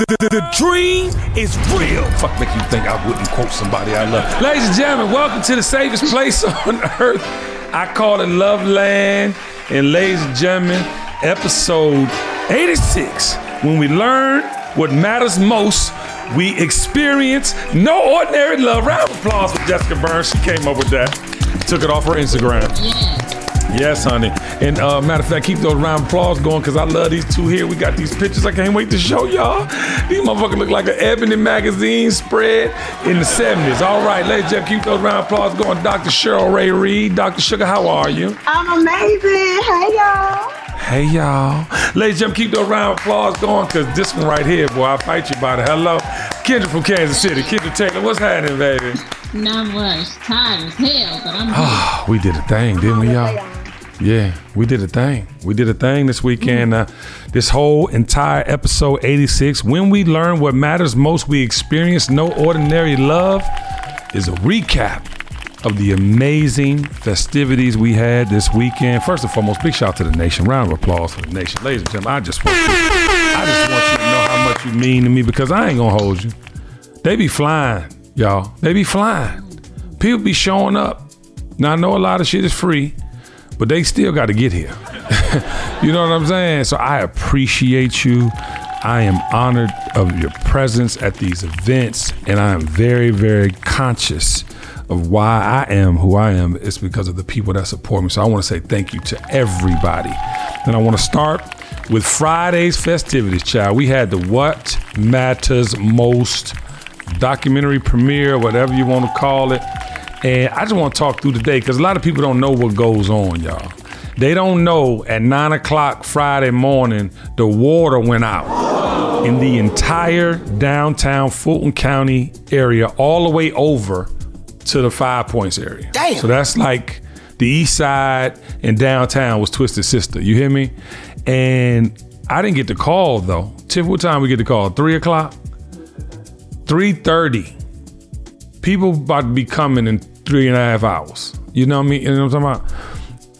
The dream is real. Fuck make you think I wouldn't quote somebody I love. Ladies and gentlemen, welcome to the safest place on earth. I call it Love Land. And ladies and gentlemen, episode 86. When we learn what matters most, we experience no ordinary love. Round of applause for Jessica Burns. She came up with that. Took it off her Instagram. Yes, honey. And matter of fact, keep those round of applause going because I love these two here. We got these pictures I can't wait to show y'all. These motherfuckers look like an Ebony magazine spread in the 70s. All right, ladies and gentlemen, keep those round of applause going. Dr. Sheryl Rae Reid. Dr. Sugar, how are you? I'm amazing. Hey, y'all. Hey, y'all. Ladies and gentlemen, keep those round of applause going because this one right here, boy, I'll fight you about it. Hello. Kendra from Kansas City. Kendra Taylor, what's happening, baby? Not much. Tired as hell, but I'm here. We did a thing, didn't we, y'all? Yeah, we did a thing. We did a thing this weekend. This whole entire episode 86, when we learn what matters most, we experience no ordinary love, is a recap of the amazing festivities we had this weekend. First and foremost, big shout out to the nation. Round of applause for the nation. Ladies and gentlemen, I just want you to know how much you mean to me because I ain't gonna hold you. They be flying, y'all. They be flying. People be showing up. Now, I know a lot of shit is free, but they still got to get here. You know what I'm saying? So I appreciate you. I am honored of your presence at these events, and I am very, very conscious of why I am who I am. It's because of the people that support me. So I want to say thank you to everybody. And I want to start with Friday's festivities, child. We had the What Matters Most documentary premiere, whatever you want to call it. And I just want to talk through the day because a lot of people don't know what goes on, y'all. They don't know at 9 o'clock Friday morning, the water went out in the entire downtown Fulton County area, all the way over to the 5 Points area. Damn. So that's like the east side and downtown was Twisted Sister. You hear me? And I didn't get the call though. Tiff, what time we get the call? 3 o'clock? 3:30. People about to be coming in 3.5 hours. You know what I mean? You know what I'm talking about?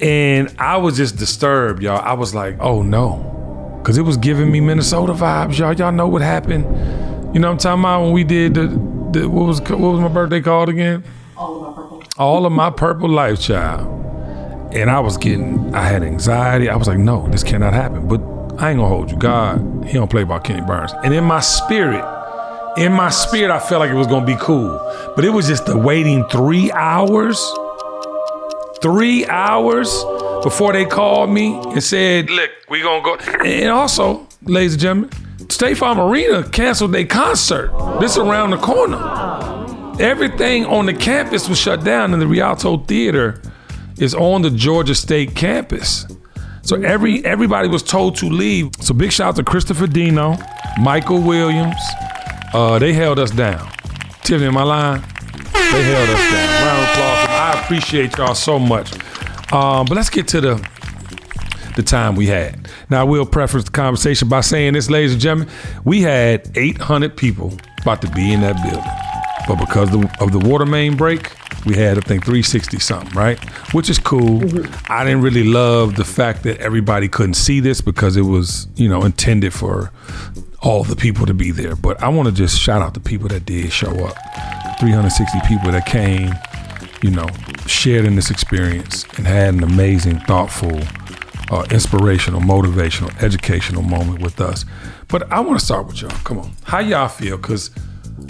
And I was just disturbed, y'all. I was like, oh no. Cause it was giving me Minnesota vibes, y'all. Y'all know what happened. You know what I'm talking about when we did the what was my birthday called again? All of my purple life, child. And I had anxiety. I was like, no, this cannot happen. But I ain't gonna hold you. God, he don't play about Kenny Burns. And in my spirit, I felt like it was gonna be cool. But it was just the waiting 3 hours. 3 hours before they called me and said, look, we gonna go. And also, ladies and gentlemen, State Farm Arena canceled their concert. This around the corner. Everything on the campus was shut down, and the Rialto Theater is on the Georgia State campus. So everybody was told to leave. So big shout out to Christopher Dino, Michael Williams. They held us down. Tiffany, am I lying? They held us down. Round of applause. I appreciate y'all so much. But let's get to the time we had. Now, I will preface the conversation by saying this, ladies and gentlemen. We had 800 people about to be in that building. But because of the water main break, we had, I think, 360 something, right? Which is cool. Mm-hmm. I didn't really love the fact that everybody couldn't see this because it was, intended for all the people to be there. But I want to just shout out the people that did show up. 360 people that came, shared in this experience and had an amazing, thoughtful, inspirational, motivational, educational moment with us. But I want to start with y'all. Come on. How y'all feel? Because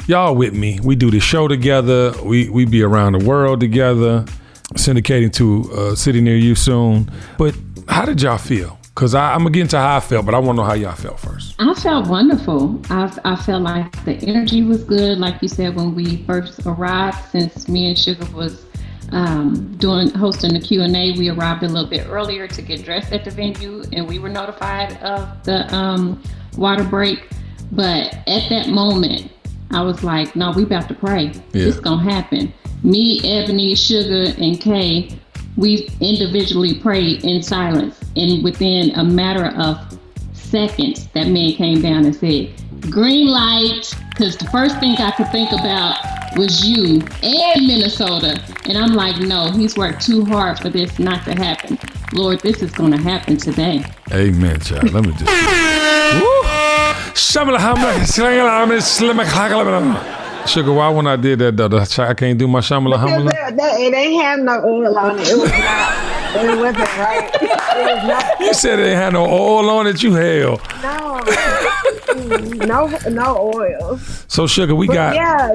y'all with me. We do this show together. We be around the world together, syndicating to a city near you soon. But how did y'all feel? Because I'm going to get into how I felt, but I want to know how y'all felt first. I felt wonderful. I felt like the energy was good. Like you said, when we first arrived, since me and Sugar was hosting the Q&A, we arrived a little bit earlier to get dressed at the venue, and we were notified of the water break. But at that moment, I was like, no, we about to pray. Yeah. It's going to happen. Me, Ebony, Sugar, and Kay, we individually prayed in silence. And within a matter of seconds, that man came down and said, green light. Because the first thing I could think about was you and Minnesota. And I'm like, no, he's worked too hard for this not to happen. Lord, this is going to happen today. Amen, child. Let me just... Woo! Sugar, why when I did that though? I can't do my shamala hamala? It ain't have no oil on it. It was not. It wasn't right. It was not. You said it ain't had no oil on it, you hell. No oil. So Sugar,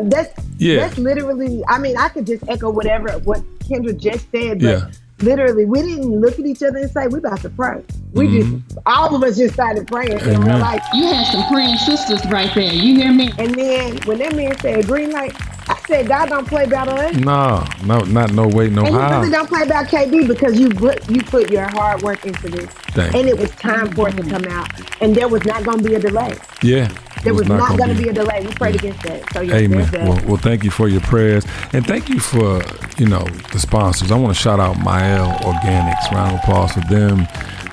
that's literally, I mean, I could just echo what Kendra just said, but literally, we didn't look at each other and say, we about to pray. We just, all of us just started praying. And we're like, you had some praying sisters right there. You hear me? And then when that man said green light, I said, God don't play about us. No, not no way, no and how. And he really don't play about KB because you put your hard work into this. And it was time for it to come out. And there was not going to be a delay. Yeah. There was not going to be a delay. We prayed against that. So amen. Well, thank you for your prayers. And thank you for, the sponsors. I want to shout out Mael Organics. Round of applause for them.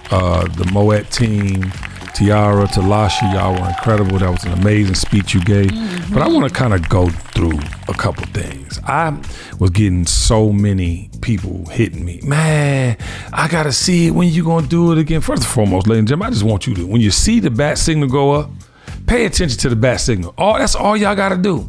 The Moet team, Tiara, Talashi, y'all were incredible. That was an amazing speech you gave. But I want to kind of go through a couple things. I was getting so many people hitting me. Man, I got to see it. When you going to do it again? First and foremost, ladies and gentlemen, I just want you to, when you see the bat signal go up, pay attention to the bat signal. That's all y'all got to do.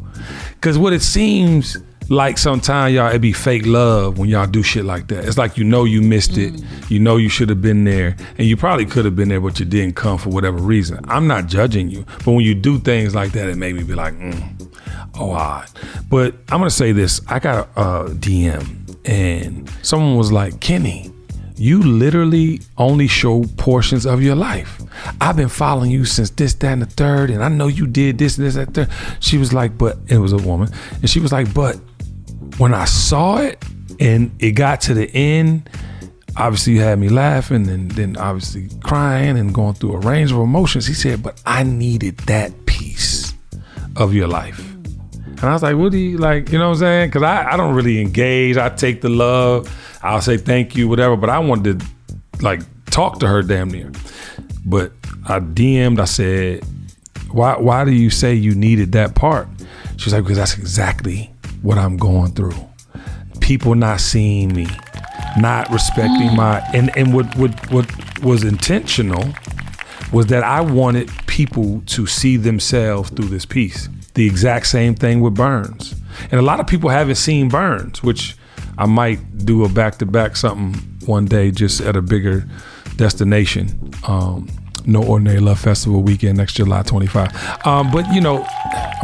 Because what it seems like sometimes, y'all, it be fake love when y'all do shit like that. It's like you missed it. You should have been there. And you probably could have been there, but you didn't come for whatever reason. I'm not judging you. But when you do things like that, it made me be like, odd. But I'm going to say this. I got a DM and someone was like, Kenny, you literally only show portions of your life. I've been following you since this, that, and the third, and I know you did this, and this, that, third. She was like, but it was a woman, and she was like, but when I saw it and it got to the end, obviously you had me laughing and then obviously crying and going through a range of emotions. He said, but I needed that piece of your life. And I was like, what do you like? You know what I'm saying? Because I don't really engage. I take the love. I'll say thank you, whatever. But I wanted to talk to her damn near. But I DM'd. I said, why do you say you needed that part? She's like, because that's exactly what I'm going through. People not seeing me, not respecting and what was intentional was that I wanted people to see themselves through this piece. The exact same thing with Burns. And a lot of people haven't seen Burns, which I might do a back-to-back something one day just at a bigger destination. No Ordinary Love Festival weekend next July 25. But I'm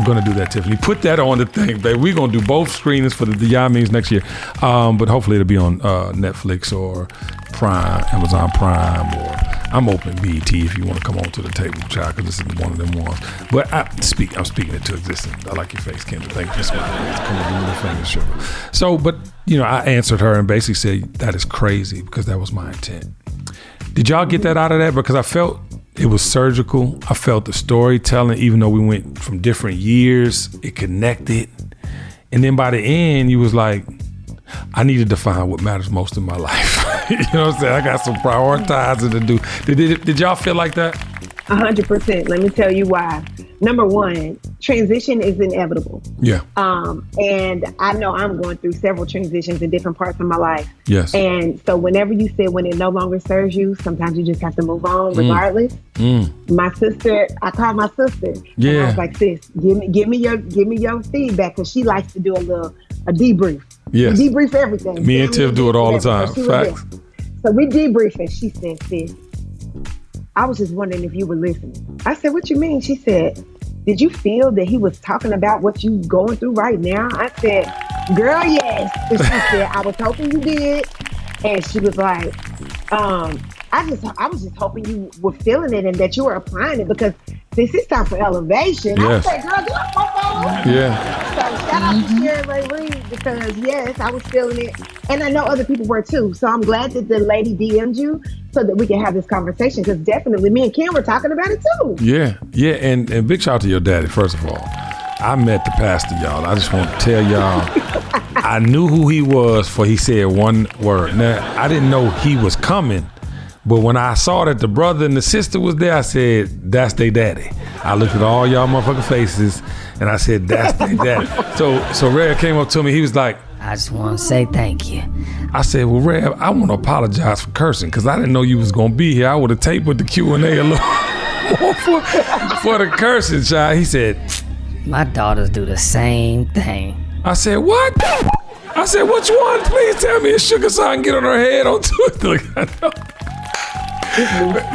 gonna do that, Tiffany. Put that on the thing, baby. We're gonna do both screenings for the Yamings next year. But hopefully it'll be on Netflix or Prime, Amazon Prime, or I'm open BET if you want to come on to the table, child, because this is one of them ones. But I'm speaking it to existence. I like your face, Kendra. Thank you for smiling. Come on, give me the finger, sugar. So, but I answered her and basically said that is crazy because that was my intent. Did y'all get that out of that? Because I felt it was surgical. I felt the storytelling, even though we went from different years, it connected. And then by the end, you was like, I need to define what matters most in my life. You know what I'm saying? I got some prioritizing to do. Did y'all feel like that? 100%. Let me tell you why. Number one, transition is inevitable. Yeah. And I know I'm going through several transitions in different parts of my life. Yes. And so whenever you said when it no longer serves you, sometimes you just have to move on regardless. My sister, I called my sister. Yeah. And I was like, sis, give me your feedback, because she likes to do a debrief. Yes. We debrief everything. Me and Tiff do it all the time. Facts. So we debrief and she said, sis, I was just wondering if you were listening. I said, what you mean? She said, did you feel that he was talking about what you going through right now? I said, girl, yes. And she said, I was hoping you did. And she was like, I was just hoping you were feeling it and that you were applying it, because this is time for elevation. Yes. I said, girl, do I fall? Yeah. So shout out to Sheryl Rae Reid, because yes, I was feeling it. And I know other people were too. So I'm glad that the lady DM'd you so that we can have this conversation, because definitely me and Ken were talking about it too. Yeah. Yeah. And big shout out to your daddy, first of all. I met the pastor, y'all. I just want to tell y'all, I knew who he was before he said one word. Now, I didn't know he was coming, but when I saw that the brother and the sister was there, I said, that's their daddy. I looked at all y'all motherfucking faces and I said, that's their daddy. So Ray came up to me. He was like, I just want to say thank you. I said, well, Ray, I want to apologize for cursing, because I didn't know you was going to be here. I would have tapered the Q&A a little more for the cursing, child. He said, My daughters do the same thing. I said, what? I said, which one? Please tell me it's sugar so I can get on her head on Twitter.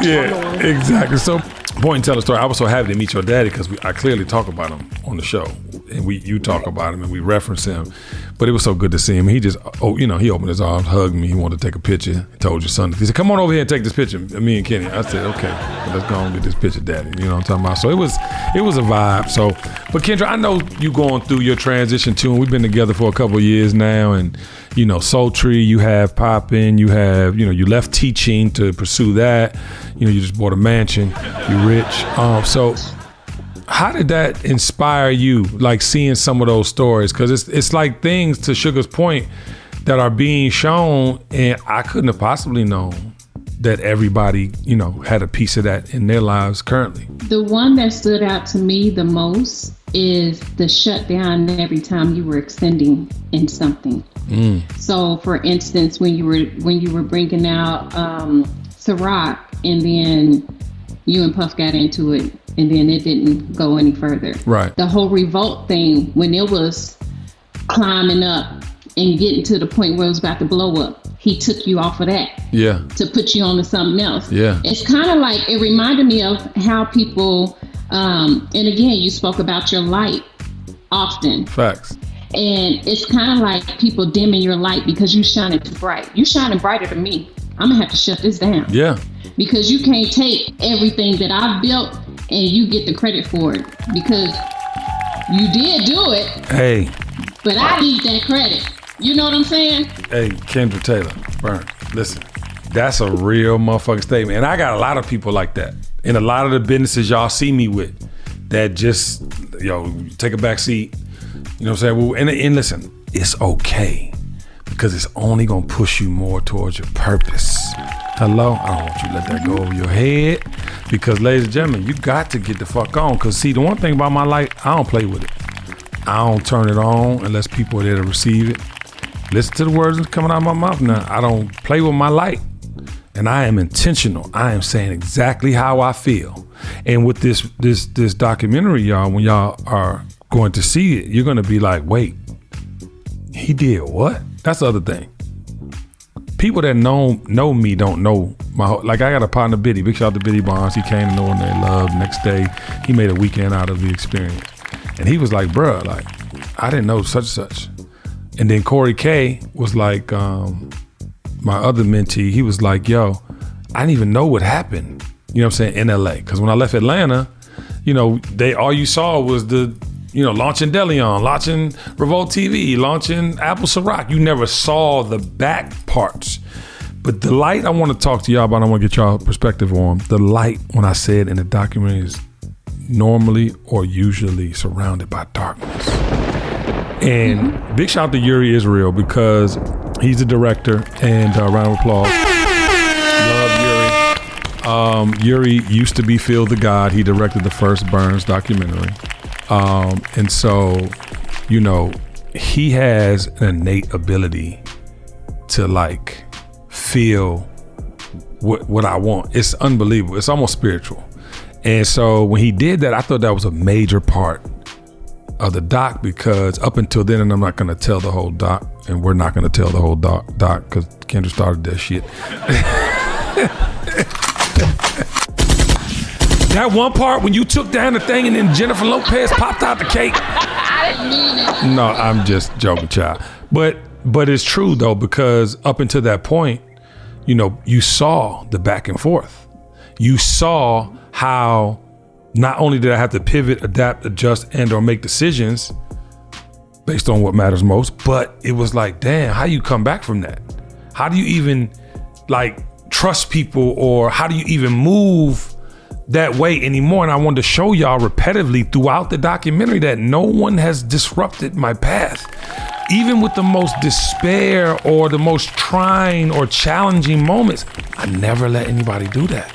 Yeah, exactly. So, point and tell the story. I was so happy to meet your daddy because I clearly talk about him on the show, and you talk about him and we reference him. But it was so good to see him. He just, he opened his arms, hugged me. He wanted to take a picture. He told your son, he said, "Come on over here and take this picture." Me and Kenny. I said, "Okay, let's go and get this picture, Daddy." You know what I'm talking about? So it was a vibe. So, but Kendra, I know you going through your transition too, and we've been together for a couple of years now. And Soul Tree, you have popping, you have, you left teaching to pursue that. You just bought a mansion. You're rich. So how did that inspire you, like seeing some of those stories? Because it's like things, to Sugar's point, that are being shown, and I couldn't have possibly known that everybody, had a piece of that in their lives currently. The one that stood out to me the most is the shutdown every time you were extending in something. So, for instance, when you were bringing out Ciroc, and then you and Puff got into it, and then it didn't go any further. Right. The whole Revolt thing, when it was climbing up and getting to the point where it was about to blow up, he took you off of that. Yeah. To put you on to something else. Yeah. It's kind of like, it reminded me of how people, and again, you spoke about your light often. Facts. And it's kind of like people dimming your light because you shining too bright. You shining brighter than me. I'm gonna have to shut this down. Yeah. Because you can't take everything that I've built and you get the credit for it, because you did do it. Hey. But I need that credit. You know what I'm saying? Hey, Kendra Taylor, Burn, listen, that's a real motherfucking statement. And I got a lot of people like that in a lot of the businesses y'all see me with that just, take a back seat. You know what I'm saying? Well, and listen, it's okay, because it's only gonna push you more towards your purpose. Hello? I don't want you to let that go over your head, because, ladies and gentlemen, you got to get the fuck on. Because, see, the one thing about my light, I don't play with it. I don't turn it on unless people are there to receive it. Listen to the words that's coming out of my mouth now. I don't play with my light. And I am intentional. I am saying exactly how I feel. And with this documentary, y'all, when y'all are going to see it, you're going to be like, wait, he did what? That's the other thing. People that know me don't know like I got a partner, Biddy. Big shout out to Biddy Barnes. He came to know one they loved. Next day, he made a weekend out of the experience. And he was like, bruh, like, I didn't know such and such. And then Corey K was like, my other mentee, he was like, yo, I didn't even know what happened. You know what I'm saying? In LA. Because when I left Atlanta, all you saw was launching Deleon, launching Revolt TV, launching Apple Ciroc. You never saw the back parts. But the light I want to talk to y'all about, I want to get y'all perspective on. The light, when I said in the documentary, is normally or usually surrounded by darkness. And big shout out to Yuri Israel, because he's the director, and round of applause. Love Yuri. Yuri used to be Phil the God. He directed the first Burns documentary. And so, he has an innate ability to like feel what I want. It's unbelievable. It's almost spiritual. And so when he did that, I thought that was a major part of the doc, because up until then, and I'm not going to tell the whole doc, and we're not going to tell the whole doc because Kendra started that shit. That one part when you took down the thing and then Jennifer Lopez popped out the cake. I didn't mean it. No, I'm just joking, child. But it's true though, because up until that point, you saw the back and forth. You saw how not only did I have to pivot, adapt, adjust, and or make decisions based on what matters most, but it was like, damn, how do you come back from that? How do you even like trust people, or how do you even move that way anymore? And I wanted to show y'all repetitively throughout the documentary that no one has disrupted my path. Even with the most despair or the most trying or challenging moments, I never let anybody do that.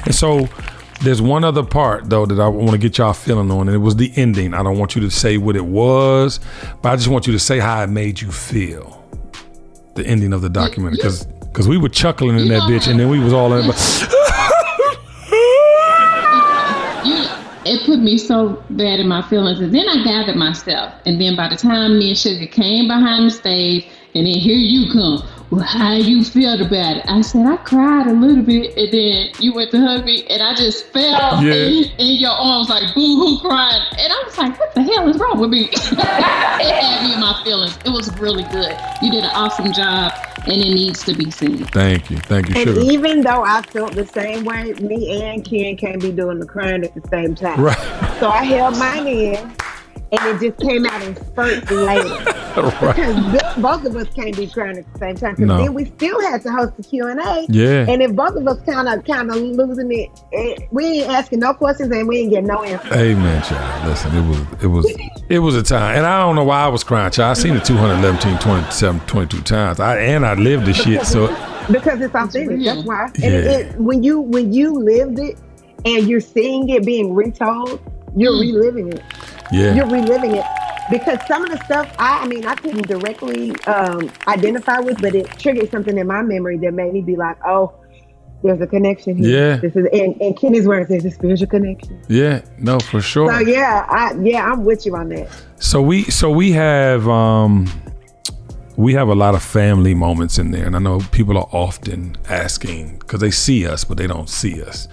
And so there's one other part though that I want to get y'all feeling on, and it was the ending. I don't want you to say what it was, but I just want you to say how it made you feel. The ending of the documentary, because we were chuckling in that bitch, and then we was all in. put me so bad in my feelings. And then I gathered myself. And then by the time me and Sugar came behind the stage, and then here you come. Well, how you feel about it? I said, I cried a little bit, and then you went to hug me, and I just fell in your arms like boo-hoo crying. And I was like, what the hell is wrong with me? It had me in my feelings. It was really good. You did an awesome job, and it needs to be seen. Thank you, Sugar. And even though I felt the same way, me and Ken can't be doing the crying at the same time. Right. So I held mine in. And it just came out in spurts later. Right. Because both of us can't be crying at the same time. Because then we still had to host the Q&A. Yeah. And if both of us kind of losing it, we ain't asking no questions and we ain't getting no answers. Amen, child. Listen, it was a time. And I don't know why I was crying, child. I seen it 211, 27, 22 times. I lived this shit. So because it's authentic. That's why. Yeah. And when you lived it and you're seeing it being retold, you're reliving it. Yeah. You're reliving it. Because some of the stuff, I couldn't directly identify with, but it triggered something in my memory that made me be like, oh, there's a connection here. Yeah. This is, and Kenny's words, there's a spiritual connection. Yeah, no, for sure. So I'm with you on that. So we have a lot of family moments in there, and I know people are often asking because they see us, but they don't see us.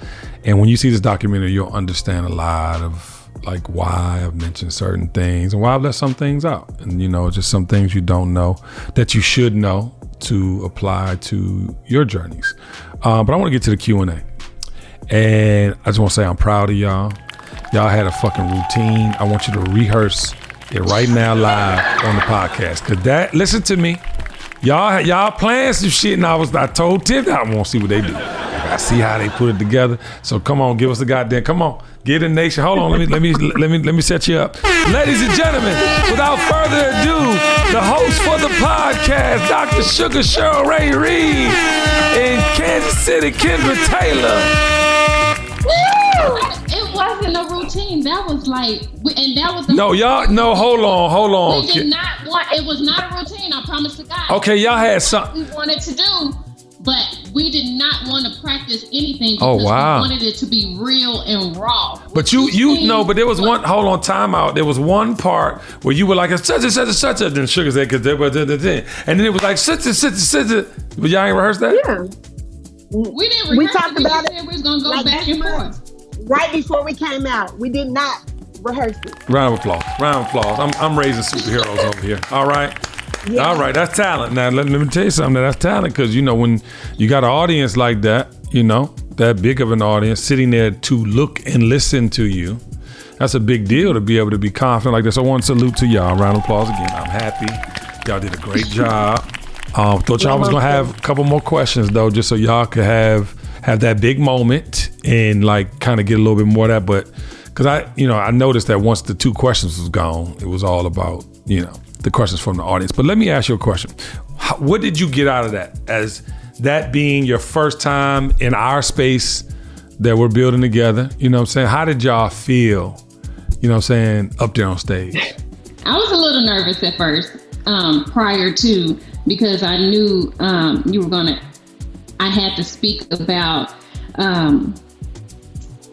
And when you see this documentary, you'll understand a lot of like why I've mentioned certain things and why I've left some things out, and just some things you don't know that you should know to apply to your journeys. But I want to get to the Q&A, and I just want to say I'm proud of y'all. Y'all had a fucking routine. I want you to rehearse it right now live on the podcast. Cause listen to me, y'all playing some shit, and I told Tim I want to see what they do. I see how they put it together. So come on, give us a goddamn. Come on, get in nation. Hold on, let me set you up, ladies and gentlemen. Without further ado, the host for the podcast, Dr. Sugar Sheryl Rae Reid, in Kansas City, Kendra Taylor. It wasn't a routine. That was like, and that was no, y'all. No, hold on. We did not want. It was not a routine. I promise to God. Okay, y'all had something we wanted to do. But we did not want to practice anything we because we wanted it to be real and raw. But you know, but there was one, hold on, time out. There was one part where you were like, such and then Sugar said, and then it was like, such. But y'all ain't rehearsed that? Yeah. We didn't rehearse. We talked about it. We was going to go like back and forth. Right before we came out. We did not rehearse it. Round of applause. I'm raising superheroes over here. All right. Yeah. All right, that's talent. Now, let me tell you something. That's talent because, when you got an audience like that, that big of an audience sitting there to look and listen to you, that's a big deal to be able to be confident like this. So I want to salute to y'all. Round of applause again. I'm happy. Y'all did a great job. Thought y'all was going to have a couple more questions, though, just so y'all could have that big moment and, like, kind of get a little bit more of that. But because I noticed that once the two questions was gone, it was all about, the questions from the audience. But let me ask you a question. What did you get out of that, as that being your first time in our space that we're building together? You know what I'm saying? How did y'all feel, up there on stage? I was a little nervous at first, prior to, because I knew I had to speak about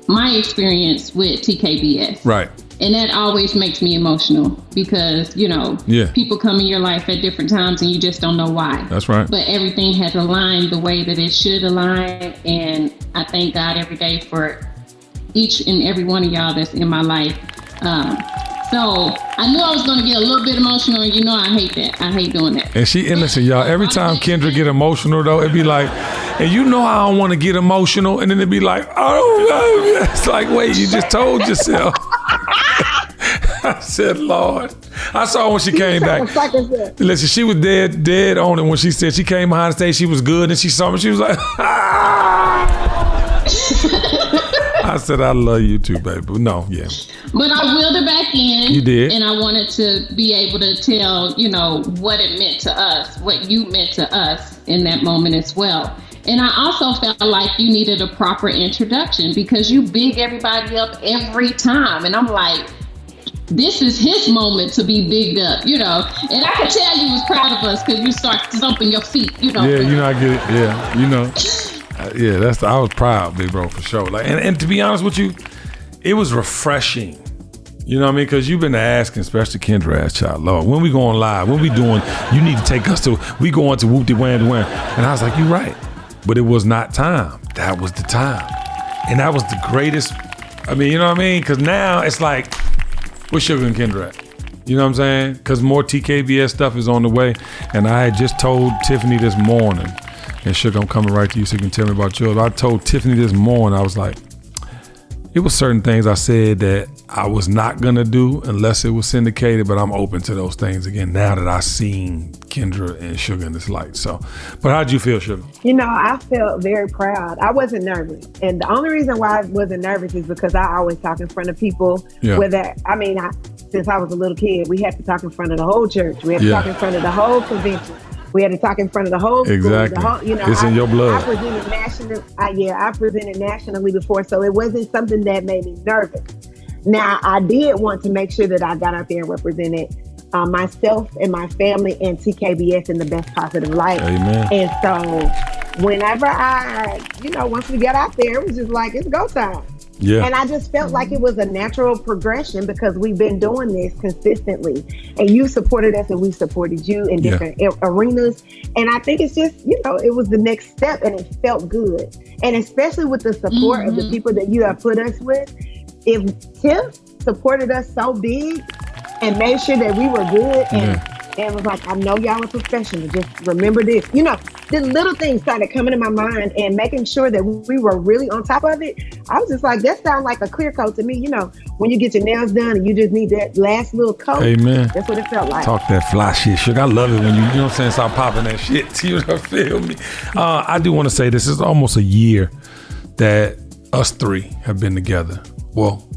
my experience with TKBS. Right. And that always makes me emotional because, people come in your life at different times and you just don't know why. That's right. But everything has aligned the way that it should align. And I thank God every day for each and every one of y'all that's in my life. So I knew I was going to get a little bit emotional. And I hate that. I hate doing that. And listen, y'all, every time Kendra get emotional, though, it'd be like, and I don't want to get emotional. And then it'd be like, oh, it's like, wait, you just told yourself. I said, Lord. I saw when she came back. Listen, she was dead on it when she said she came behind the stage. She was good, and she saw me. She was like, I said, I love you too, baby. But no, yeah. But I willed it back in. You did. And I wanted to be able to tell, what it meant to us, what you meant to us in that moment as well. And I also felt like you needed a proper introduction because you big everybody up every time. And I'm like, this is his moment to be bigged up, And I could tell you was proud of us because you start thumping your feet, Yeah, I get it. Yeah, yeah, I was proud, big bro, for sure. Like, and to be honest with you, it was refreshing. You know what I mean? Because you've been asking, especially Kendra asked child, Lord, when we going live? When we doing, you need to take us to, we going to whoop-de-wham-de-wham. And I was like, you're right. But it was not time. That was the time. And that was the greatest, I mean, you know what I mean? Because now it's like, where's Sugar and Kendra at? You know what I'm saying? Because more TKBS stuff is on the way. And I had just told Tiffany this morning, and Sugar, I'm coming right to you so you can tell me about yours. I told Tiffany this morning, I was like, it was certain things I said that I was not gonna do unless it was syndicated, but I'm open to those things again now that I've seen Kendra and Sugar in this light. So, but how'd you feel, Sugar? You know, I felt very proud. I wasn't nervous. And the only reason why I wasn't nervous is because I always talk in front of people. Yeah. Since I was a little kid, we had to talk in front of the whole church. We had to talk in front of the whole convention. We had to talk in front of the whole school. Exactly. It's in your blood. I presented nationally before, so it wasn't something that made me nervous. Now, I did want to make sure that I got out there and represented myself and my family and TKBS in the best positive light. Amen. And so whenever once we got out there, it was just like, it's go time. Yeah. And I just felt like it was a natural progression because we've been doing this consistently. And you supported us and we supported you in different arenas. And I think it's just, it was the next step and it felt good. And especially with the support of the people that you have put us with. If Tiff supported us so big and made sure that we were good and was like, I know y'all are professionals, just remember this. The little things started coming to my mind and making sure that we were really on top of it. I was just like, that sounds like a clear coat to me. When you get your nails done and you just need that last little coat. Amen. That's what it felt like. Talk that fly shit, Sugar. I love it when you start popping that shit. You feel me? I do want to say this is almost a year that us three have been together. Well,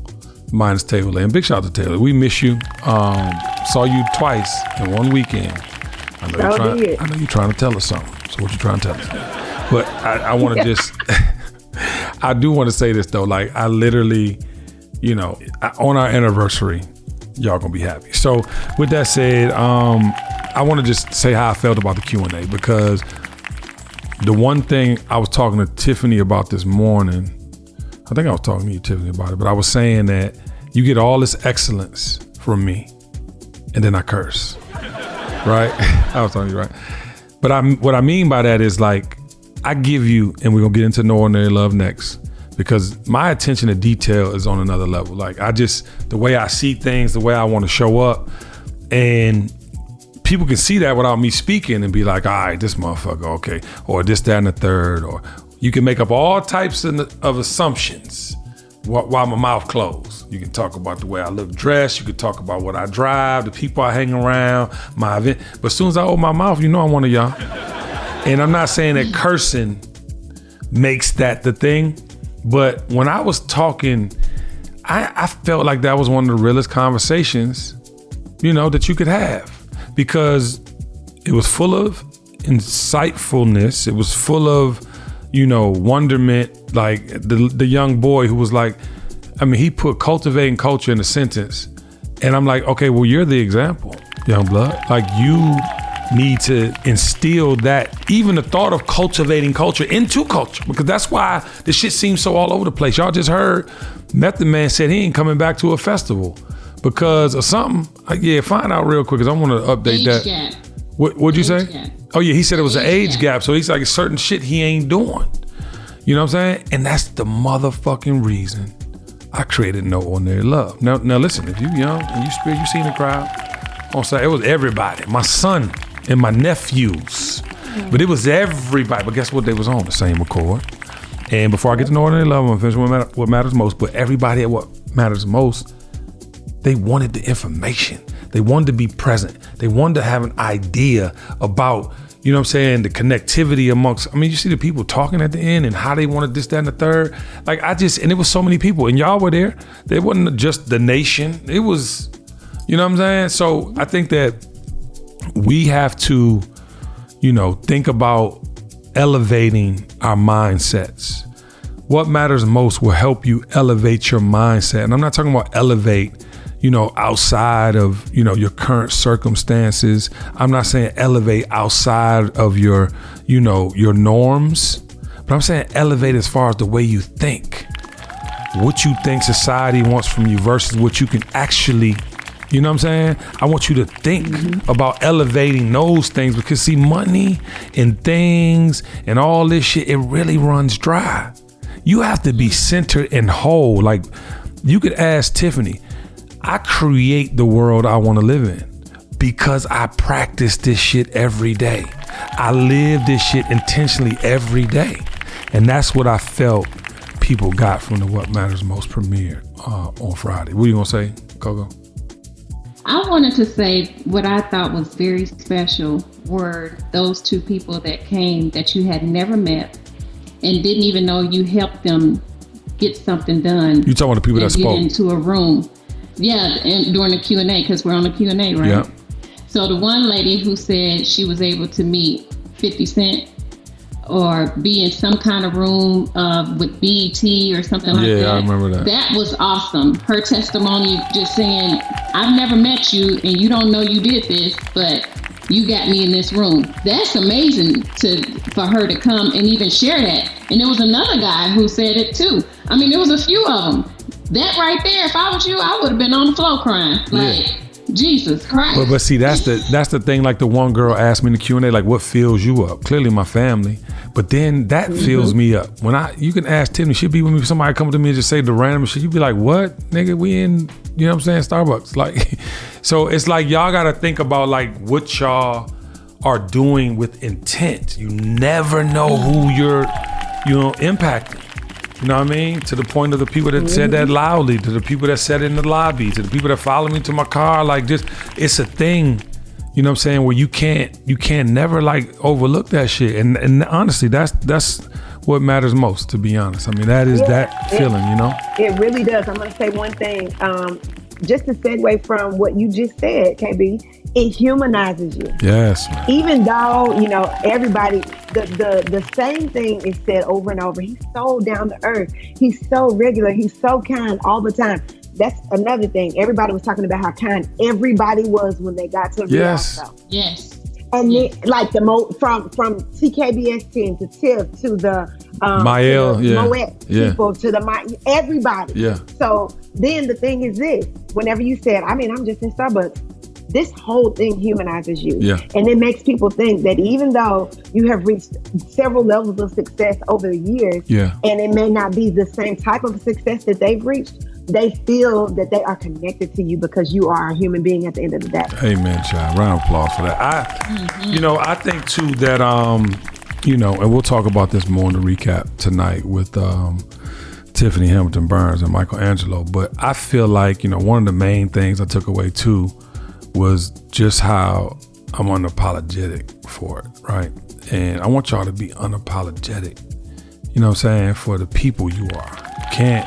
minus Taylor. And big shout out to Taylor. We miss you. Saw you twice in one weekend. I know you're trying to tell us something. So what you trying to tell us? But I want to just, I do want to say this though. Like I literally, on our anniversary, y'all gonna be happy. So with that said, I want to just say how I felt about the Q&A because the one thing I was talking to Tiffany about this morning, I think I was talking to you, Tiffany, about it, but I was saying that you get all this excellence from me and then I curse, right? I was talking to you, right? But what I mean by that is like, I give you, and we're gonna get into No Ordinary Love next, because my attention to detail is on another level. Like the way I see things, the way I want to show up, and people can see that without me speaking and be like, all right, this motherfucker, okay, or this, that, and the third, or you can make up all types of assumptions while my mouth closed. You can talk about the way I look dressed. You can talk about what I drive, the people I hang around, my event. But as soon as I open my mouth, I'm one of y'all. And I'm not saying that cursing makes that the thing, but when I was talking, I felt like that was one of the realest conversations, that you could have, because it was full of insightfulness. It was full of, wonderment. Like the young boy who was like, he put cultivating culture in a sentence. And I'm like, okay, well, you're the example, young blood. Like you need to instill that, even the thought of cultivating culture into culture, because that's why this shit seems so all over the place. Y'all just heard Method Man said he ain't coming back to a festival because of something. Find out real quick, because I want to update that. Gap. What'd you say? Gap. Oh yeah, he said it was an age gap. So he's like, certain shit he ain't doing. You know what I'm saying? And that's the motherfucking reason I created No Ordinary Love. Now listen, if you young and you seen the crowd on Saturday, it was everybody. My son and my nephews. But it was everybody. But guess what? They was on the same accord. And before I get to No Ordinary Love, I'm gonna finish what matters most. But everybody at what matters most, they wanted the information. They wanted to be present. They wanted to have an idea about, the connectivity amongst, you see the people talking at the end and how they wanted this, that, and the third. Like and it was so many people and y'all were there. It wasn't just the nation. It was, you know what I'm saying? So I think that we have to, think about elevating our mindsets. What matters most will help you elevate your mindset. And I'm not talking about elevate, outside of, your current circumstances. I'm not saying elevate outside of your, your norms, but I'm saying elevate as far as the way you think. what you think society wants from you versus what you can actually, you know what I'm saying? I want you to think about elevating those things, because see, money and things and all this shit, it really runs dry. You have to be centered and whole. Like, you could ask Tiffany, I create the world I want to live in because I practice this shit every day. I live this shit intentionally every day. And that's what I felt people got from the What Matters Most premiere on Friday. What are you gonna say, Coco? I wanted to say what I thought was very special were those two people that came that you had never met and didn't even know you helped them get something done. You talking about the people that spoke? Get into a room. Yeah, and during the Q&A, because we're on the Q&A, right? Yeah. So the one lady who said she was able to meet 50 Cent or be in some kind of room with BET or something like that. Yeah, I remember that. That was awesome. Her testimony just saying, I've never met you and you don't know you did this, but you got me in this room. That's amazing for her to come and even share that. And there was another guy who said it too. I mean, there was a few of them. That right there, if I was you, I would have been on the floor crying. Like, yeah. Jesus Christ. But see, that's the thing. Like the one girl asked me in the Q&A, like, what fills you up? Clearly my family. But then that fills me up. When you can ask Tiffany, she'll be with me, somebody come to me and just say the random shit. You be like, what? Nigga, we in, you know what I'm saying, Starbucks. Like, so it's like y'all gotta think about like what y'all are doing with intent. You never know who you're, impacting. You know what I mean? To the point of the people that said that loudly, to the people that said it in the lobby, to the people that follow me to my car. Like, just, it's a thing, you know what I'm saying, where you can't never like overlook that shit. And honestly, that's what matters most, to be honest. I mean, that is that feeling, you know? It really does. I'm gonna say one thing, just to segue from what you just said, KB, it humanizes you. Yes. Even though, everybody, the same thing is said over and over. He's so down to earth. He's so regular. He's so kind all the time. That's another thing. Everybody was talking about how kind everybody was when they got to the reality show. Yes. And like from TKBS 10 to Tiff to the Mael, Moet people to the everybody. Yeah. So then the thing is this: whenever you said, I'm just in Starbucks, this whole thing humanizes you. Yeah. And it makes people think that even though you have reached several levels of success over the years, and it may not be the same type of success that they've reached, they feel that they are connected to you because you are a human being at the end of the day. Amen, child. Round of applause for that. I think too that, and we'll talk about this more in the recap tonight with Tiffany Hamilton Burns and Michelangelo, but I feel like, one of the main things I took away too was just how I'm unapologetic for it, right? And I want y'all to be unapologetic, you know what I'm saying, for the people you are. You can't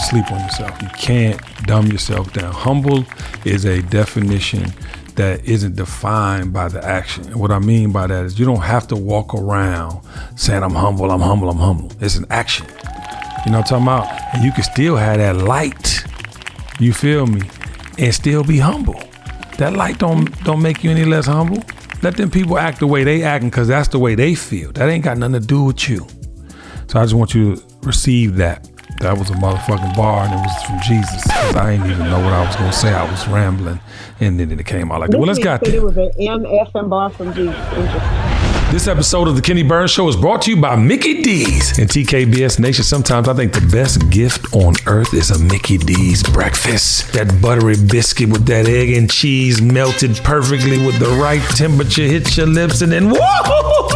sleep on yourself. You can't dumb yourself down. Humble is a definition that isn't defined by the action. And what I mean by that is you don't have to walk around saying, I'm humble, I'm humble, I'm humble. It's an action. You know what I'm talking about? And you can still have that light, you feel me, and still be humble. That light don't make you any less humble. Let them people act the way they acting because that's the way they feel. That ain't got nothing to do with you. So I just want you to receive that. That was a motherfucking bar and it was from Jesus. Because I didn't even know what I was going to say. I was rambling and then it came out like that. Well, let's get there. It was an MF and bar from Jesus. This episode of The Kenny Burns Show is brought to you by Mickey D's. And TKBS Nation, sometimes I think the best gift on earth is a Mickey D's breakfast. That buttery biscuit with that egg and cheese melted perfectly with the right temperature hits your lips and then whoa!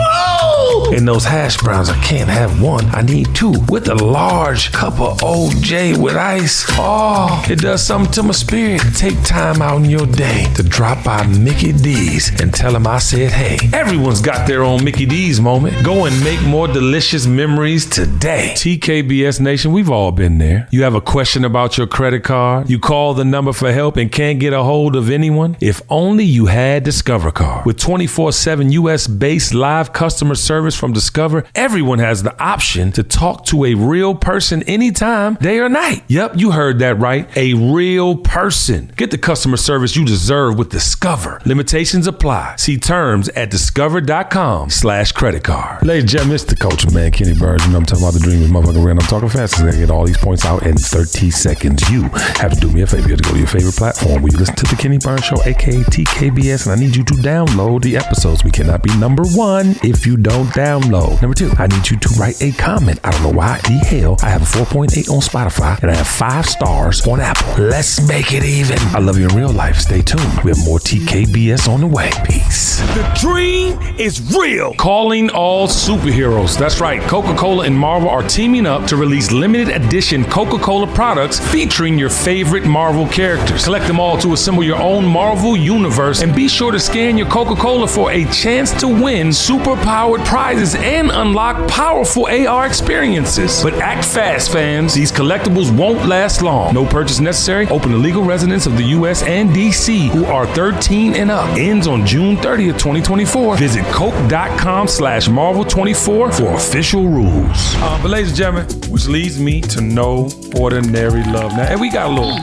And those hash browns, I can't have one, I need two. With a large cup of OJ with ice. Oh, it does something to my spirit. Take time out in your day to drop by Mickey D's and tell them I said, hey, everyone's got their own Mickey D's moment. Go and make more delicious memories today. TKBS Nation, we've all been there. You have a question about your credit card. You call the number for help and can't get a hold of anyone. If only you had Discover Card. With 24/7 US-based live customer service from from Discover, everyone has the option to talk to a real person anytime, day or night. Yep, you heard that right. A real person. Get the customer service you deserve with Discover. Limitations apply. See terms at discover.com/creditcard. Ladies and gentlemen, it's the coach, man, Kenny Burns. You know I'm talking about the dream is motherfucking real. I'm talking fast as I get all these points out in 30 seconds. You have to do me a favor. You have to go to your favorite platform where you listen to the Kenny Burns Show, aka TKBS, and I need you to download the episodes. We cannot be number one if you don't download. Number two, I need you to write a comment. I don't know why the hell I have a 4.8 on Spotify and I have 5 stars on Apple. Let's make it even. I love you in real life. Stay tuned. We have more TKBS on the way. Peace. The dream is real. Calling all superheroes. That's right. Coca-Cola and Marvel are teaming up to release limited edition Coca-Cola products featuring your favorite Marvel characters. Collect them all to assemble your own Marvel universe, and be sure to scan your Coca-Cola for a chance to win super-powered prizes and unlock powerful AR experiences. But act fast, fans. These collectibles won't last long. No purchase necessary. Open to legal residents of the U.S. and D.C. who are 13 and up. Ends on June 30th, 2024. Visit coke.com/Marvel24 for official rules. But ladies and gentlemen, which leads me to No Ordinary Love. Now, and we got a little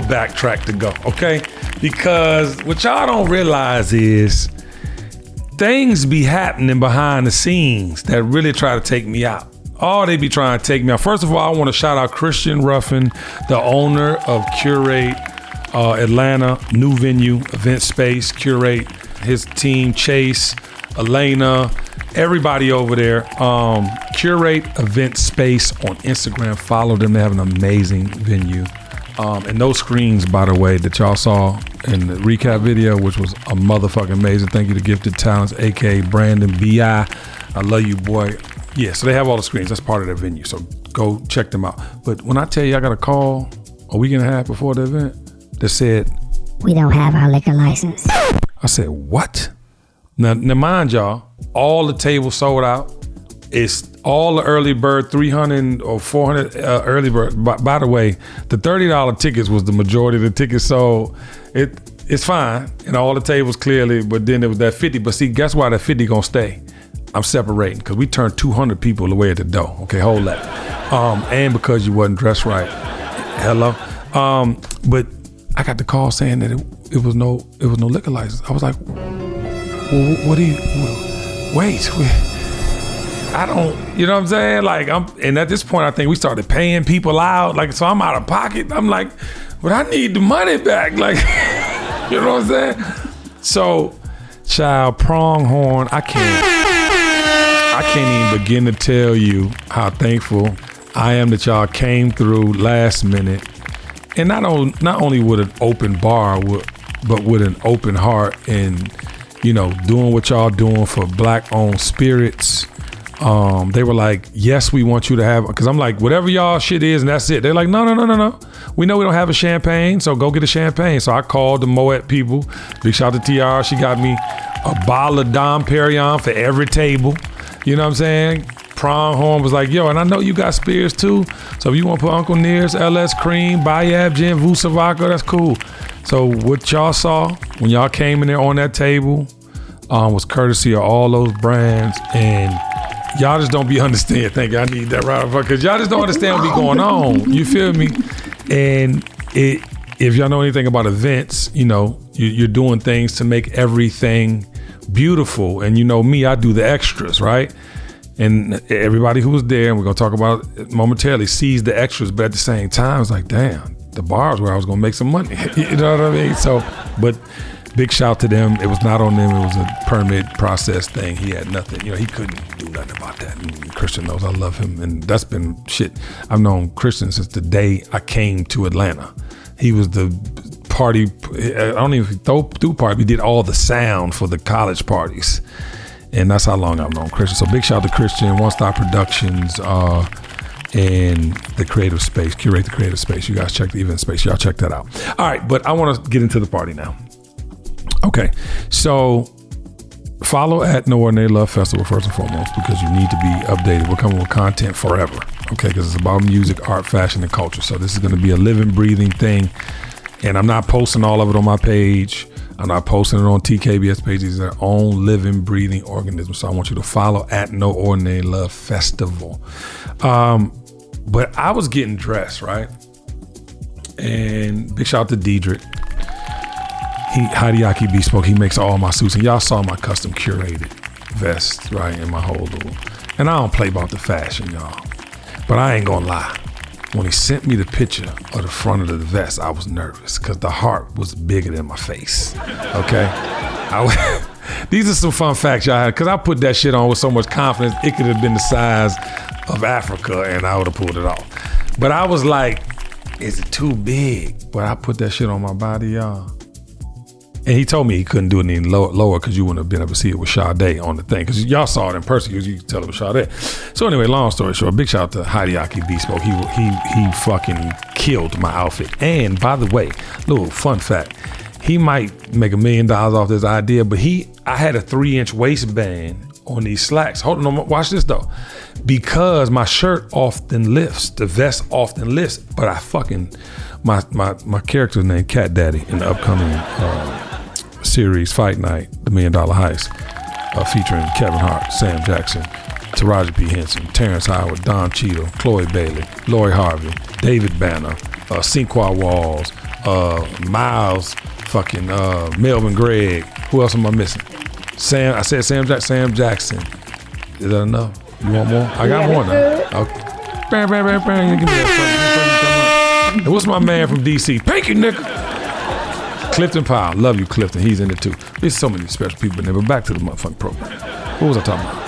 backtrack to go, okay? Because what y'all don't realize is things be happening behind the scenes that really try to take me out. Oh, they be trying to take me out. First of all, I want to shout out Christian Ruffin, the owner of Curate Atlanta, new venue, event space, Curate, his team, Chase, Elena, everybody over there. Curate Event Space on Instagram. Follow them. They have an amazing venue. And those screens, by the way, that y'all saw in the recap video, which was a motherfucking amazing. Thank you to Gifted Talents, aka Brandon B.I. I love you, boy. Yeah, so they have all the screens. That's part of their venue. So go check them out. But when I tell you I got a call a week and a half before the event that said, "We don't have our liquor license." I said, what? Now mind y'all, all the tables sold out. It's all the early bird 300 or 400 early bird. By the way, the $30 tickets was the majority of the tickets sold. It's fine, and all the tables clearly, but then there was that 50. But see, guess why that 50 gonna stay? I'm separating because we turned 200 people away at the door. Okay, hold that. And because you wasn't dressed right. Hello. But I got the call saying that it was no liquor license. I was like, well, what do you? Wait. I don't. You know what I'm saying? Like and at this point, I think we started paying people out. Like, so I'm out of pocket. I'm like, but I need the money back. Like, you know what I'm saying? So, child, pronghorn. I can't even begin to tell you how thankful I am that y'all came through last minute, and not only with an open bar, but with an open heart, and doing what y'all doing for Black-owned spirits. They were like, yes, we want you to have, because I'm like, whatever y'all shit is, and that's it. They're like, no. We know we don't have a champagne, so go get a champagne. So I called the Moet people. Big shout out to TR. She got me a bottle of Dom Perignon for every table. You know what I'm saying? Pronghorn was like, yo, and I know you got spirits too. So if you want to put Uncle Near's, LS Cream, Bayab Gin, Vusa Vodka, that's cool. So what y'all saw when y'all came in there on that table was courtesy of all those brands, and y'all just don't be understand. Thank you. I need that right, because y'all just don't understand what be going on. You feel me? And if y'all know anything about events, you're doing things to make everything beautiful. And me, I do the extras, right? And everybody who was there, and we're gonna talk about it momentarily, sees the extras, but at the same time, it's like, damn, the bars where I was gonna make some money. You know what I mean? So, but big shout to them. It was not on them. It was a permit process thing. He had nothing. He couldn't do nothing about that. And Christian knows I love him, and that's been shit. I've known Christian since the day I came to Atlanta. He was the party. I don't even through party. We did all the sound for the college parties, and that's how long I've known Christian. So big shout to Christian, One Stop Productions, and the creative space. Curate the creative space. You guys check the event space. Y'all check that out. All right, but I want to get into the party now. Okay, so follow at No Ordinary Love Festival first and foremost, because you need to be updated. We're coming with content forever, okay? Because it's about music, art, fashion, and culture. So this is going to be a living, breathing thing, and I'm not posting all of it on my page. I'm not posting it on TKBS page. These are their own living, breathing organisms. So I want you to follow at No Ordinary Love Festival. But I was getting dressed, right? And big shout out to Diedrich. Hideaki Bespoke, he makes all my suits. And y'all saw my custom curated vest, right? And my whole little. And I don't play about the fashion, y'all. But I ain't gonna lie. When he sent me the picture of the front of the vest, I was nervous because the heart was bigger than my face. Okay? These are some fun facts y'all had, because I put that shit on with so much confidence, it could have been the size of Africa and I would have pulled it off. But I was like, is it too big? But I put that shit on my body, y'all. And he told me he couldn't do it any lower because you wouldn't have been able to see it with Sade on the thing. Because y'all saw it in person, you could tell it was Sade. So anyway, long story short, big shout out to Hideaki Bespoke. He fucking killed my outfit. And by the way, little fun fact, he might make $1 million off this idea, but I had a 3-inch waistband on these slacks. Hold on, watch this though. Because my shirt often lifts, the vest often lifts, but I fucking, my character's named Cat Daddy in the upcoming series Fight Night, The $1 Million Heist, featuring Kevin Hart, Sam Jackson, Taraji P. Henson, Terrence Howard, Don Cheadle, Chloe Bailey, Lori Harvey, David Banner, Cinqua Walls, Miles, fucking Melvin Gregg. Who else am I missing? Sam Jackson. Is that enough? You want more? I got more now. Okay. Bam, bam, bam, bam. Give me that fucking. And what's my man from DC? Pinky, nigga. Clifton Powell. Love you, Clifton. He's in it too. There's so many special people in there. But back to the motherfucking program. What was I talking about?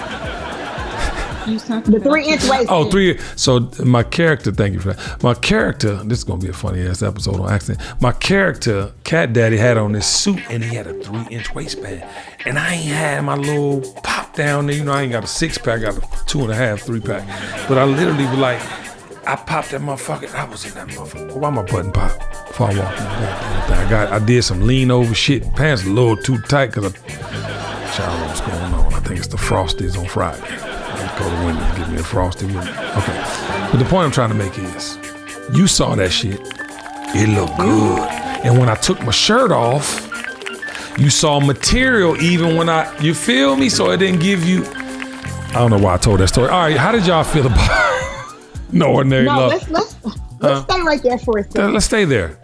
The 3-inch waist. Oh, 3. So my character, thank you for that. My character, this is going to be a funny ass episode on accident. My character, Cat Daddy, had on this suit and he had a 3-inch waistband. And I ain't had my little pop down there. You know, I ain't got a 6-pack, I got a 2.5, 3-pack. But I literally was like, I popped that motherfucker. I was in that motherfucker. Why my button pop before I walked in the thing? I did some lean over shit. Pants a little too tight because I don't know what's going on. I think it's the Frosties on Friday. I go to the window and give me a Frosty with me. Okay. But the point I'm trying to make is, you saw that shit. It looked good. And when I took my shirt off, you saw material even when you feel me? So it didn't give you, I don't know why I told that story. All right, how did y'all feel about No Ordinary Love? Let's stay right there for a second. Let's stay there.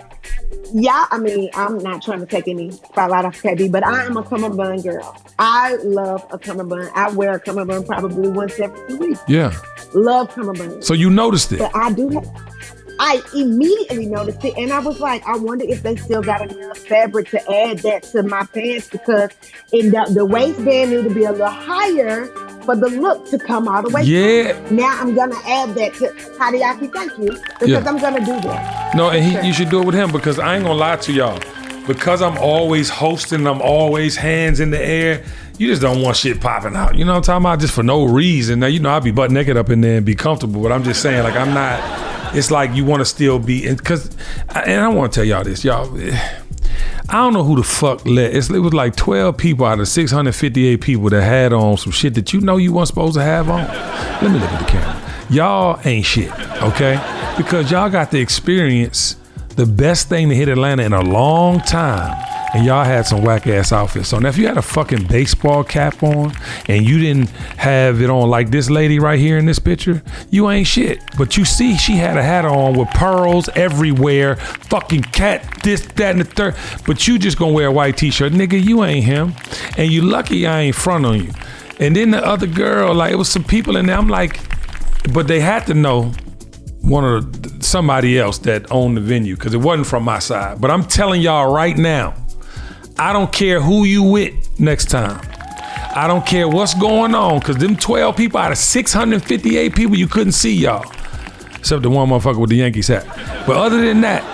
Yeah, I mean, I'm not trying to take any spotlight off KB, but I am a cummerbund girl. I love a cummerbund. I wear a cummerbund probably once every 2 weeks. Yeah. Love cummerbund. So you noticed it? But I immediately noticed it, and I was like, I wonder if they still got enough fabric to add that to my pants, because the waistband need to be a little higher for the look to come all the way. Yeah. Through. Now I'm gonna add that to Hideaki. Thank you, because I'm gonna do that. No, and you should do it with him, because I ain't gonna lie to y'all. Because I'm always hosting, I'm always hands in the air. You just don't want shit popping out. You know what I'm talking about? Just for no reason. Now, you know, I'll be butt naked up in there and be comfortable, but I'm just saying, like, I'm not. It's like you want to still be, and I want to tell y'all this, y'all. I don't know who the fuck it was like 12 people out of 658 people that had on some shit that you know you weren't supposed to have on. Let me look at the camera. Y'all ain't shit, okay? Because y'all got to experience the best thing to hit Atlanta in a long time, and y'all had some whack ass outfits on. Now, if you had a fucking baseball cap on and you didn't have it on like this lady right here in this picture, you ain't shit. But you see, she had a hat on with pearls everywhere, fucking cat, this, that, and the third. But you just gonna wear a white t-shirt. Nigga, you ain't him. And you lucky I ain't front on you. And then the other girl, like, it was some people in there, I'm like, but they had to know somebody else that owned the venue, because it wasn't from my side. But I'm telling y'all right now, I don't care who you with next time. I don't care what's going on, because them 12 people out of 658 people, you couldn't see y'all. Except the one motherfucker with the Yankees hat. But other than that,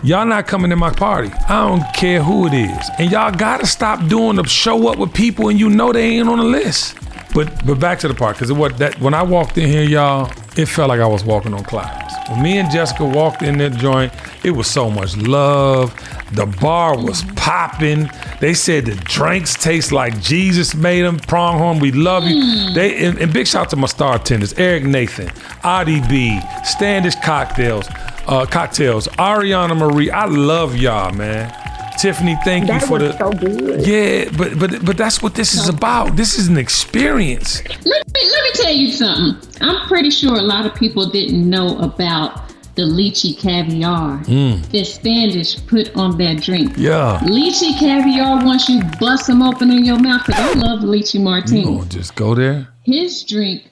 y'all not coming to my party. I don't care who it is. And y'all gotta stop doing the show up with people and you know they ain't on the list. But back to the part, because when I walked in here, y'all, it felt like I was walking on clouds. When me and Jessica walked in that joint, it was so much love. The bar was popping. They said the drinks taste like Jesus made them. Pronghorn, we love you. And big shout out to my star attendants, Eric Nathan, Adi B, Standish Cocktails, Ariana Marie. I love y'all, man. Tiffany, thank you for the. So good. Yeah, but that's what this is about. This is an experience. Let me tell you something. I'm pretty sure a lot of people didn't know about the lychee caviar that Standish put on their drink. Yeah. Lychee caviar, once you bust them open in your mouth, because I love lychee martini. You gonna just go there? His drink,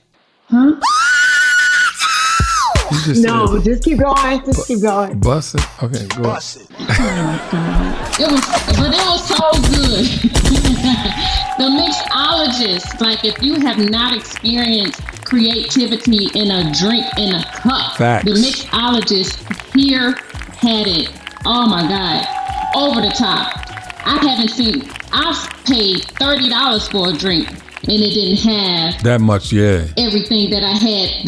huh? Just keep going. Just keep going. Bust it? Okay, go. Bust it. Oh my God. It was so good. The mixologist, like if you have not experienced creativity in a drink in a cup, Facts. the mixologist here had it. Oh my God. Over the top. I've paid $30 for a drink and it didn't have That much, yeah. everything that I had,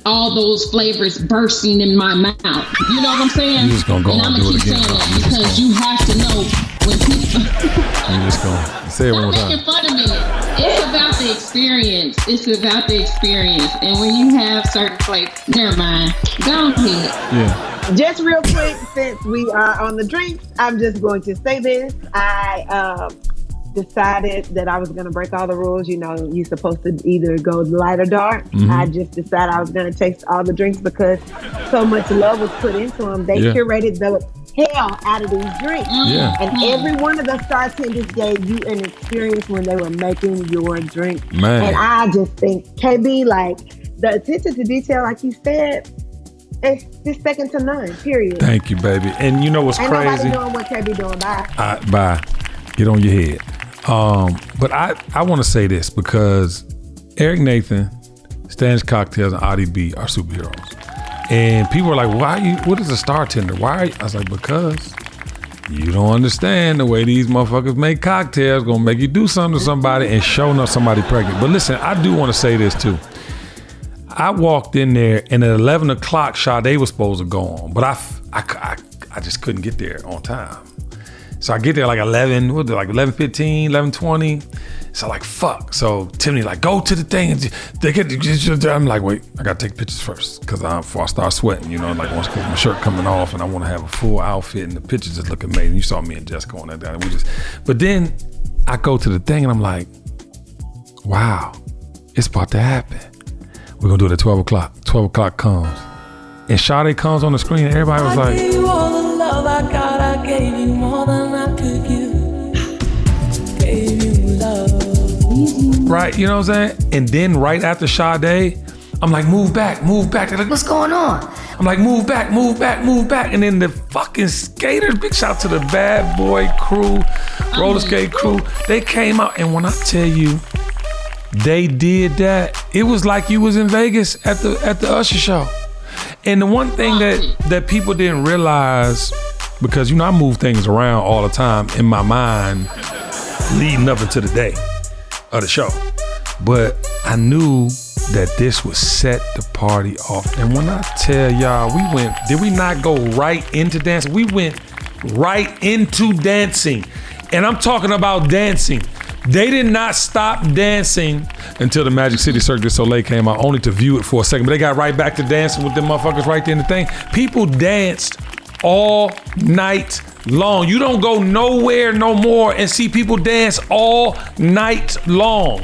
all those flavors bursting in my mouth. You know what I'm saying? You just gonna go and on I'm and do gonna it keep again. saying that You just because you have to know when people You just gonna say it one more stop making time. fun of me. It's about the experience. It's about the experience. And when you have certain flavors, never mind. Go ahead. Yeah. Just real quick, since we are on the drinks, I'm just going to say this. I decided that I was going to break all the rules. You know, you're supposed to either go light or dark. I just decided I was going to taste all the drinks because so much love was put into them. They curated the hell out of these drinks. Yeah. And every one of the bartenders gave you an experience when they were making your drink. Man. And I just think, KB, like, the attention to detail, like you said, it's just second to none, period. Thank you, baby. And you know what's Ain't crazy? nobody doing what KB doing. Bye. Bye. Get on your head. But I want to say this because Eric Nathan, Stan's Cocktails, and Audie B are superheroes. And people are like, what is a startender? Why are you? I was like, because you don't understand the way these motherfuckers make cocktails, gonna make you do something to somebody and showing up somebody pregnant. But listen, I do want to say this too. I walked in there and at 11 o'clock, Sade was supposed to go on, but I just couldn't get there on time. So I get there like 11:15, 11:20. So like, fuck. So Tiffany like, go to the thing. And I'm like, wait, I gotta take pictures first before I start sweating, you know, like once my shirt coming off and I want to have a full outfit and the pictures just look amazing. You saw me and Jessica on that down. But then I go to the thing and I'm like, wow, it's about to happen. We're gonna do it at 12 o'clock. 12 o'clock comes. And Sade comes on the screen and everybody was like, I gave you all the love I got, I gave you more than I could give. Gave you love. right, you know what I'm saying? And then right after Sade, I'm like, move back. They're like, What's going on? I'm like, move back. And then the fucking skaters, big shout out to the bad boy crew, roller skate crew, they came out. And when I tell you, they did that, it was like you was in Vegas at the Usher show. And the one thing that people didn't realize, because, you know, I move things around all the time in my mind leading up into the day of the show. But I knew that this would set the party off. And when I tell y'all, did we not go right into dancing? We went right into dancing. And I'm talking about dancing. They did not stop dancing until the Magic City Cirque du Soleil came out, only to view it for a second. But they got right back to dancing with them motherfuckers right there in the thing. People danced all night long. You don't go nowhere no more and see people dance all night long.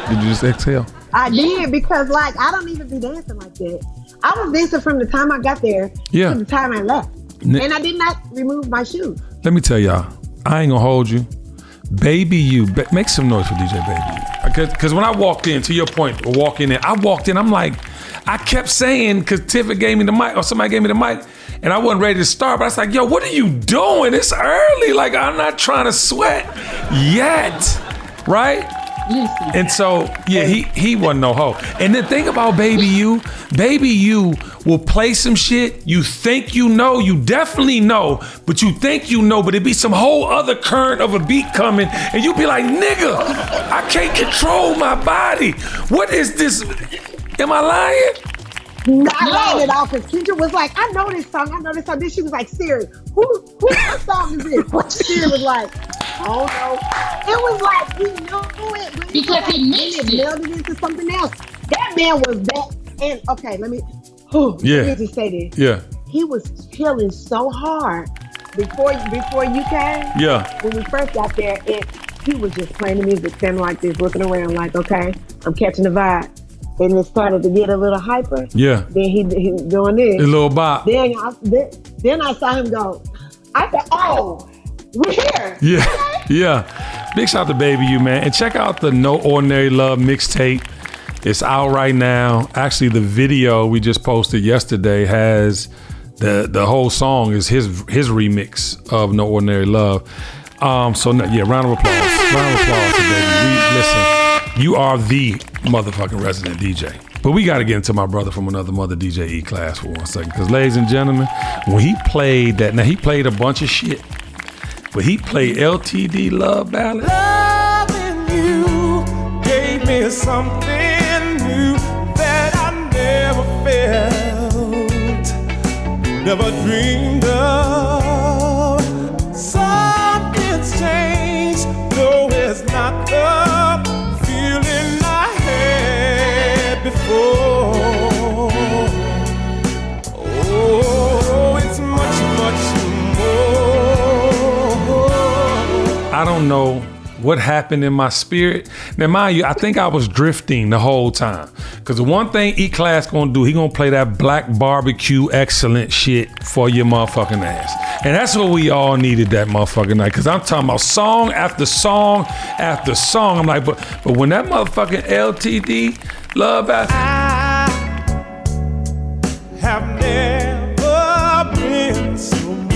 Did you just exhale? I did, because like I don't even be dancing like that. I was dancing from the time I got there to the time I left. And I did not remove my shoes. Let me tell y'all, I ain't gonna hold you. Baby You, make some noise for DJ Baby You. Because when I walked in, to your point, I walked in, I'm like, I kept saying, because Tiffany gave me the mic, or somebody gave me the mic, and I wasn't ready to start, but I was like, yo, what are you doing? It's early. Like, I'm not trying to sweat yet, right? Listen. And so, yeah, he wasn't no hoe. And the thing about Baby You will play some shit you think you know, you definitely know, but you think you know, but it be some whole other current of a beat coming, and you be like, nigga, I can't control my body. What is this? Am I lying? Not lying at all, because Kendra was like, I know this song. Then she was like, Siri, whose song is this? Siri was like, oh no. It was like he knew it. Because he mixed it. Melded into something else. That man was that. And okay, let me just say this. Yeah. He was chilling so hard before you came. Yeah. When we first got there, he was just playing the music, standing like this, looking around, like, okay, I'm catching the vibe. And it started to get a little hyper. Yeah. Then he was doing this. A little bop. Then I saw him go. I said, oh, we're here. Yeah. Okay. Yeah. Big shout out to Baby You, man. And check out the No Ordinary Love mixtape. It's out right now. Actually, the video we just posted yesterday has the whole song is his remix of No Ordinary Love. So yeah, round of applause. Round of applause to Baby. Listen, you are the motherfucking resident DJ. But we got to get into my brother from another mother, DJ E-Class, for 1 second. Because, ladies and gentlemen, when he played that, now he played a bunch of shit, but he played LTD Love Ballad. Loving you gave me something new that I never felt, never dreamed of. Something's changed, no, it's not the feeling I had before. Oh, it's much, much more. I don't know what happened in my spirit. Now, mind you, I think I was drifting the whole time. Because the one thing E-Class gonna do, he gonna play that black barbecue excellent shit for your motherfucking ass. And that's what we all needed that motherfucking night. Because I'm talking about song after song after song. I'm like, but when that motherfucking LTD Love Ballad. I have never been so much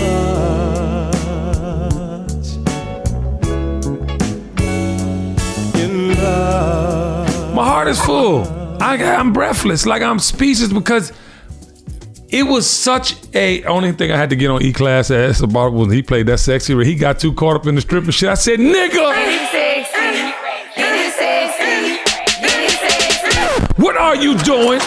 in love. My heart is full. I'm breathless. Like I'm speechless because it was such a, only thing I had to get on E-Class ass about was he played that sexy where he got too caught up in the stripper shit. I said, nigga. What are you doing?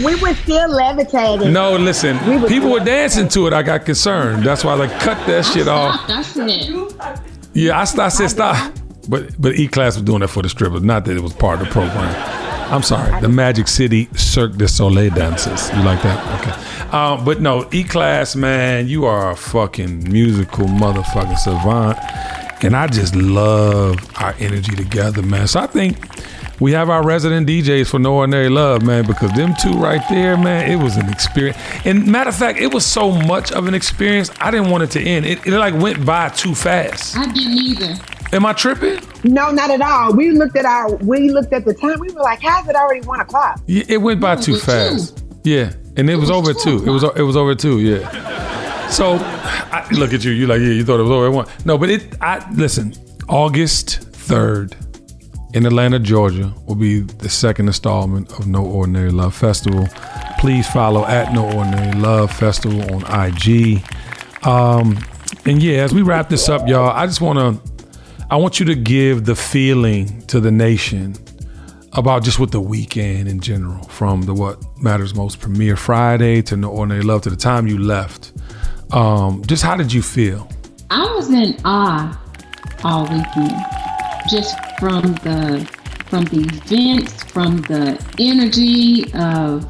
We were still levitating. No, listen. People were dancing to it. I got concerned. That's why I cut that shit off. That's it. Yeah, I said stop. But E-Class was doing that for the strippers. Not that it was part of the program. I'm sorry. The Magic City Cirque du Soleil dances. You like that? Okay. But no, E-Class, man, you are a fucking musical motherfucking savant. And I just love our energy together, man. So I think we have our resident DJs for No Ordinary Love, man, because them two right there, man, it was an experience. And matter of fact, it was so much of an experience, I didn't want it to end. It like went by too fast. I didn't either. Am I tripping? No, not at all. We looked at the time. We were like, how's it already 1 o'clock? Yeah, it went by too fast. 2. Yeah, and it was over 2. It was over 2. Yeah. So I look at you. You like, yeah, you thought it was over at 1. No, but listen. August 3rd in Atlanta, Georgia, will be the second installment of No Ordinary Love Festival. Please follow at No Ordinary Love Festival on IG. And yeah, as we wrap this up, y'all, I want you to give the feeling to the nation about just what the weekend in general, from the What Matters Most premiere Friday to No Ordinary Love to the time you left. Just how did you feel? I was in awe all weekend, just from the events, from the energy of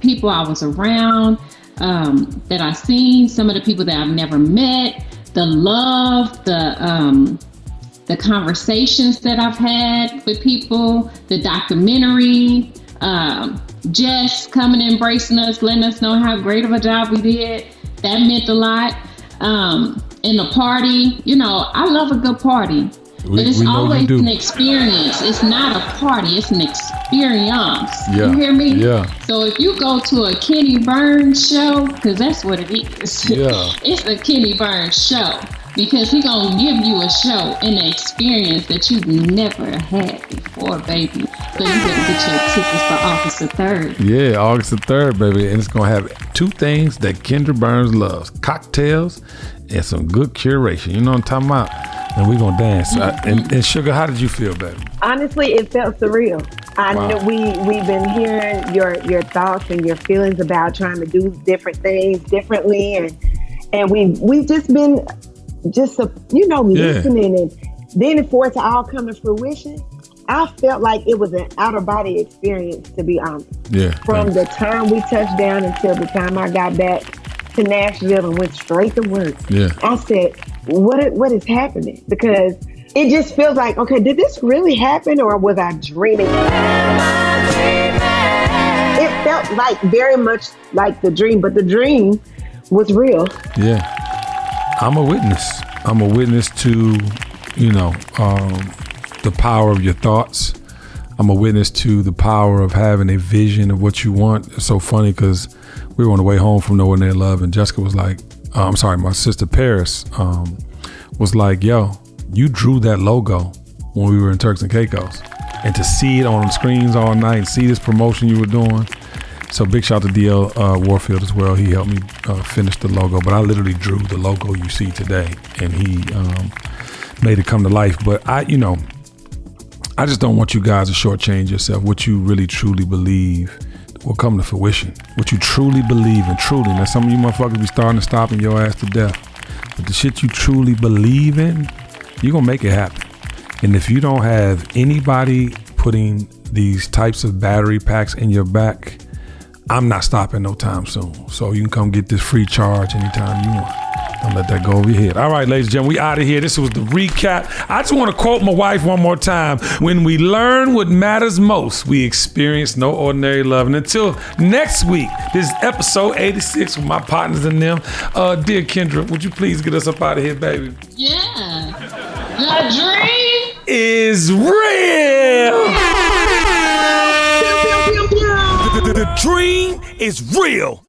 people I was around, that I seen, some of the people that I've never met, the love, the conversations that I've had with people, the documentary, Jess coming and embracing us, letting us know how great of a job we did. That meant a lot. And the party, I love a good party. But it's always an experience. It's not a party, it's an experience. Yeah. You hear me? Yeah. So if you go to a Kenny Burns show, because that's what it is. Yeah. It's a Kenny Burns show. Because he's going to give you a show and an experience that you've never had before, baby. So you better get your tickets for August the 3rd. Yeah, August the 3rd, baby. And it's going to have 2 things that Kendra Burns loves. Cocktails and some good curation. You know what I'm talking about? And we're going to dance. And Sugar, how did you feel, baby? Honestly, it felt surreal. I know we've been hearing your thoughts and your feelings about trying to do different things differently. And we've just been... listening, and then for it to all come to fruition, I felt like it was an out-of-body experience, to be honest. Yeah. From the time we touched down until the time I got back to Nashville and went straight to work. Yeah. I said, what is happening? Because it just feels like, okay, did this really happen or was I dreaming? It felt like very much like the dream, but the dream was real. Yeah. I'm a witness. I'm a witness to, the power of your thoughts. I'm a witness to the power of having a vision of what you want. It's so funny because we were on the way home from Nowhere Near Love, and Jessica was like, my sister Paris was like, yo, you drew that logo when we were in Turks and Caicos. And to see it on the screens all night and see this promotion you were doing. So big shout out to DL Warfield as well. He helped me finish the logo, but I literally drew the logo you see today, and he made it come to life. But I just don't want you guys to shortchange yourself. What you really truly believe will come to fruition. What you truly believe in, truly. Now some of you motherfuckers be starting to stopping your ass to death. But the shit you truly believe in, you're gonna make it happen. And if you don't have anybody putting these types of battery packs in your back, I'm not stopping no time soon. So you can come get this free charge anytime you want. Don't let that go over your head. All right, ladies and gentlemen, we out of here. This was the recap. I just want to quote my wife one more time. When we learn what matters most, we experience no ordinary love. And until next week, this is episode 86 with my partners and them. Dear Kendra, would you please get us up out of here, baby? Yeah. The dream is real. The dream is real.